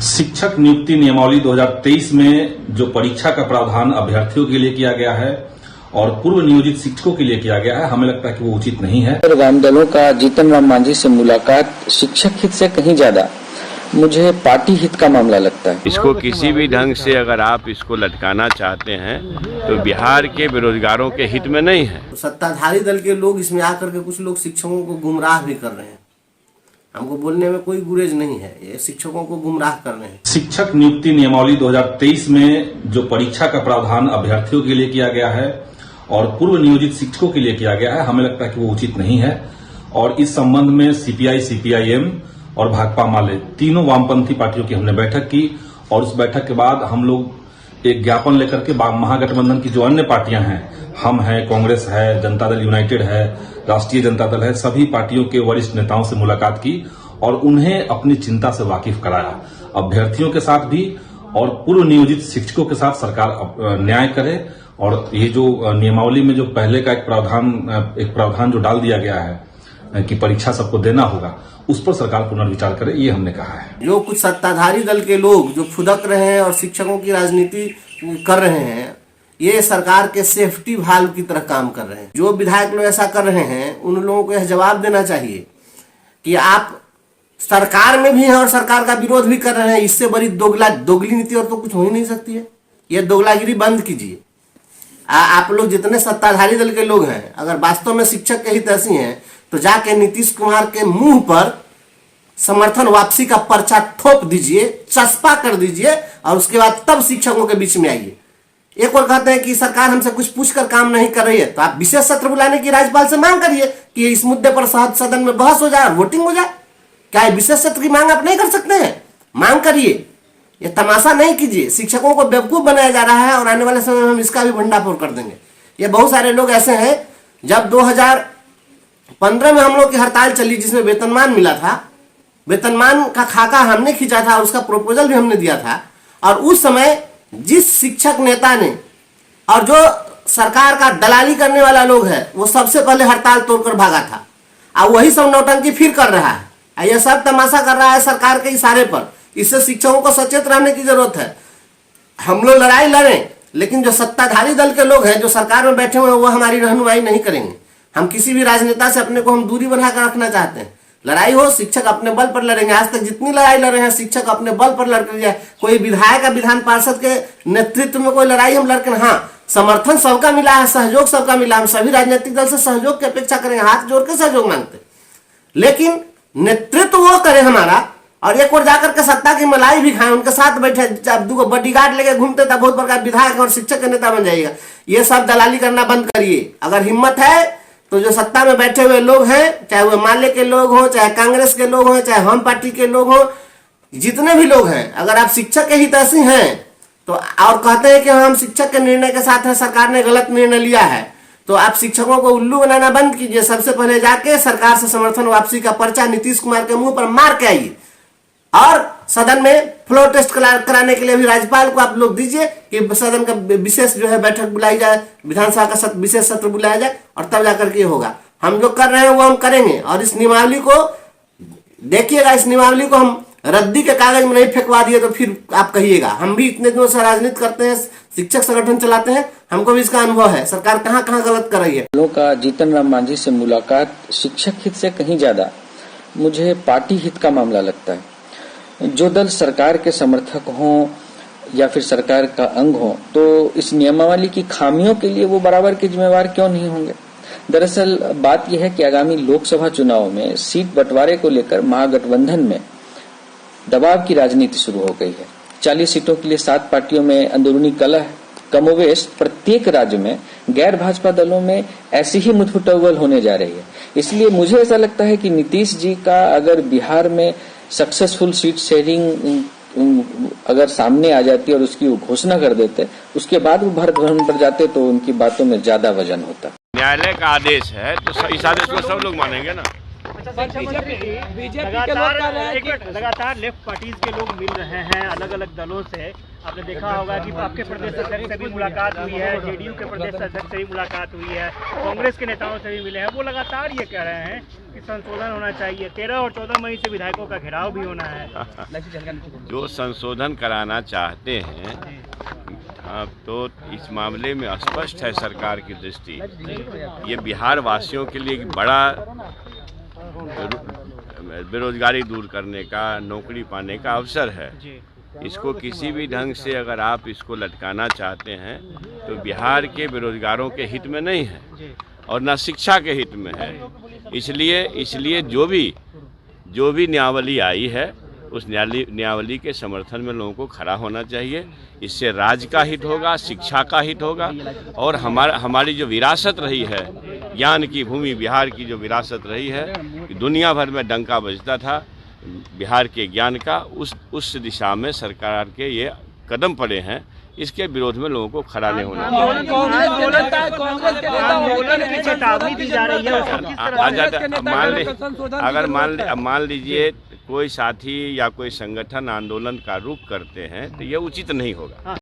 शिक्षक नियुक्ति नियमावली 2023 में जो परीक्षा का प्रावधान अभ्यर्थियों के लिए किया गया है और पूर्व नियोजित शिक्षकों के लिए किया गया है, हमें लगता है कि वो उचित नहीं है। वाम दलों का जीतन राम मांझी से मुलाकात शिक्षक हित से कहीं ज्यादा मुझे पार्टी हित का मामला लगता है। इसको किसी भी ढंग से अगर आप इसको लटकाना चाहते हैं तो बिहार के बेरोजगारों के हित में नहीं है। सत्ताधारी दल के लोग इसमें आकर के कुछ लोग शिक्षकों को गुमराह भी कर रहे हैं। हमको बोलने में कोई गुरेज नहीं है, ये शिक्षकों को गुमराह कर रहे हैं। शिक्षक नियुक्ति नियमावली 2023 में जो परीक्षा का प्रावधान अभ्यर्थियों के लिए किया गया है और पूर्व नियोजित शिक्षकों के लिए किया गया है, हमें लगता है कि वो उचित नहीं है। और इस संबंध में सीपीआई, सीपीआईएम और भाकपा माले तीनों वामपंथी पार्टियों की हमने बैठक की और उस बैठक के बाद हम लोग एक ज्ञापन लेकर के महागठबंधन की जो अन्य पार्टियां हैं, हम हैं, कांग्रेस है, जनता दल यूनाइटेड है, राष्ट्रीय जनता दल है, सभी पार्टियों के वरिष्ठ नेताओं से मुलाकात की और उन्हें अपनी चिंता से वाकिफ कराया। अभ्यर्थियों के साथ भी और पूर्व नियोजित शिक्षकों के साथ सरकार न्याय करे और ये जो नियमावली में जो पहले का एक प्रावधान जो डाल दिया गया है कि परीक्षा सबको देना होगा, उस पर सरकार पुनर्विचार करे, ये हमने कहा है। जो कुछ सत्ताधारी दल के लोग जो फुदक रहे हैं और शिक्षकों की राजनीति कर रहे हैं, ये सरकार के सेफ्टी वाल्व की तरह काम कर रहे हैं। जो विधायक लोग ऐसा कर रहे हैं, उन लोगों को यह जवाब देना चाहिए कि आप सरकार में भी हैं और सरकार का विरोध भी कर रहे हैं। इससे बड़ी दोगली नीति और तो कुछ हो ही नहीं सकती है। ये दोगलागिरी बंद कीजिए। आप लोग जितने सत्ताधारी दल के लोग हैं, अगर वास्तव में शिक्षक के हित ऐसी हैं तो जाके नीतीश कुमार के मुंह पर समर्थन वापसी का पर्चा ठोक दीजिए, चस्पा कर दीजिए और उसके बाद तब शिक्षकों के बीच में आइए। एक और कहते हैं कि सरकार हमसे कुछ पूछकर काम नहीं कर रही है, तो आप विशेष सत्र बुलाने की राज्यपाल से मांग करिए कि इस मुद्दे पर सदन में बहस हो जाए और वोटिंग हो जाए। क्या विशेष सत्र की मांग आप नहीं कर सकते हैं? मांग करिए, ये तमाशा नहीं कीजिए। शिक्षकों को बेवकूफ बनाया जा रहा है और आने वाले समय में हम इसका भी भंडाफोड़ कर देंगे। ये बहुत सारे लोग ऐसे हैं, जब 2015 में हम लोग की हड़ताल चली जिसमें वेतनमान मिला था, वेतनमान का खाका हमने खींचा था, उसका प्रपोजल भी हमने दिया था और उस समय जिस शिक्षक नेता ने और जो सरकार का दलाली करने वाला लोग है, वो सबसे पहले हड़ताल तोड़कर भागा था और वही सब नौटंकी फिर कर रहा है। यह सब तमाशा कर रहा है सरकार के इशारे पर। इससे शिक्षकों को सचेत रहने की जरूरत है। हम लोग लड़ाई लड़ें, लेकिन जो सत्ताधारी दल के लोग हैं जो सरकार में बैठे हुए हैं, वो हमारी रहनुमाई नहीं करेंगे। हम किसी भी राजनेता से अपने को हम दूरी बनाकर रखना चाहते हैं। लड़ाई हो, शिक्षक अपने बल पर लड़ेंगे। आज तक जितनी लड़ाई लड़े हैं, शिक्षक अपने बल पर लड़कर जाए। कोई विधायक या विधान पार्षद के नेतृत्व में कोई लड़ाई हम लड़के, हाँ, समर्थन सबका मिला है, सहयोग सबका मिला। हम सभी राजनीतिक दल से सहयोग की अपेक्षा करेंगे, हाथ जोड़ के सहयोग मांगते, लेकिन नेतृत्व वो करे हमारा और एक और जाकर के सत्ता की मलाई भी खाए, उनके साथ बैठे। जब दो बॉडीगार्ड लेके घूमते तब बहुत बड़ा विधायक और शिक्षक का नेता बन जाएगा। ये सब दलाली करना बंद करिए। अगर हिम्मत है तो जो सत्ता में बैठे हुए लोग हैं, चाहे वो माले के लोग हों, चाहे कांग्रेस के लोग हों, चाहे हम पार्टी के लोग हों, जितने भी लोग हैं, अगर आप शिक्षक के हितैषी हैं तो और कहते हैं कि हम शिक्षक के निर्णय के साथ हैं, सरकार ने गलत निर्णय लिया है, तो आप शिक्षकों को उल्लू बनाना बंद कीजिए। सबसे पहले जाके सरकार से समर्थन वापसी का पर्चा नीतीश कुमार के मुंह पर मार के आइए और सदन में फ्लोर टेस्ट कराने के लिए भी राज्यपाल को आप लोग दीजिए कि सदन का विशेष जो है बैठक बुलाई जाए, विधानसभा का विशेष सत्र बुलाया जाए और तब जाकर के होगा। हम जो कर रहे हैं वो हम करेंगे और इस नियमावली को देखिएगा। इस नियमावली को हम रद्दी के कागज में नहीं फेंकवा दिए तो फिर आप कहिएगा। हम भी इतने दिनों से राजनीति करते हैं, शिक्षक संगठन चलाते हैं, हमको भी इसका अनुभव है सरकार कहाँ कहाँ गलत कर रही है। लोगों का जीतन राम मांझी से मुलाकात शिक्षक हित से कहीं ज्यादा मुझे पार्टी हित का मामला लगता है। जो दल सरकार के समर्थक हों या फिर सरकार का अंग हो, तो इस नियमावली की खामियों के लिए वो बराबर के जिम्मेवार क्यों नहीं होंगे? दरअसल बात यह है कि आगामी लोकसभा चुनाव में सीट बंटवारे को लेकर महागठबंधन में दबाव की राजनीति शुरू हो गई है। 40 सीटों के लिए 7 पार्टियों में अंदरूनी कलह, कमोवेश प्रत्येक राज्य में गैर भाजपा दलों में ऐसी ही मुठभेड़ होने जा रही है। इसलिए मुझे ऐसा लगता है कि नीतीश जी का अगर बिहार में सक्सेसफुल सीट शेयरिंग अगर सामने आ जाती और उसकी घोषणा कर देते, उसके बाद वो भारत भ्रमण पर जाते, तो उनकी बातों में ज्यादा वजन होता। न्यायालय का आदेश है तो इस आदेश को सब लोग मानेंगे ना। लगातार लेफ्ट पार्टीज के लोग मिल रहे हैं अलग अलग दलों से। आपने देखा होगा कि आपके प्रदेश अध्यक्ष से भी मुलाकात हुई है, जेडीयू के प्रदेश अध्यक्ष से भी मुलाकात हुई है, कांग्रेस के नेताओं से भी मिले हैं। वो लगातार ये कह रहे हैं कि संशोधन होना चाहिए, 13 और 14 मई से विधायकों का घेराव भी होना है। जो संशोधन कराना चाहते हैं तो इस मामले में स्पष्ट है सरकार की दृष्टि। ये बिहार वासियों के लिए एक बड़ा बेरोजगारी दूर करने का, नौकरी पाने का अवसर है। इसको किसी भी ढंग से अगर आप इसको लटकाना चाहते हैं तो बिहार के बेरोजगारों के हित में नहीं है और न शिक्षा के हित में है। इसलिए जो भी न्यायावली आई है उस न्यायावली के समर्थन में लोगों को खड़ा होना चाहिए। इससे राज्य का हित होगा, शिक्षा का हित होगा और हमारी जो विरासत रही है, ज्ञान की भूमि बिहार की जो विरासत रही है, दुनिया भर में डंका बजता था बिहार के ज्ञान का, उस दिशा में सरकार के ये कदम पड़े हैं। इसके विरोध में लोगों को खड़ा नहीं होना चाहिए। अगर मान लीजिए कोई साथी या कोई संगठन आंदोलन का रुख करते हैं तो ये उचित नहीं होगा।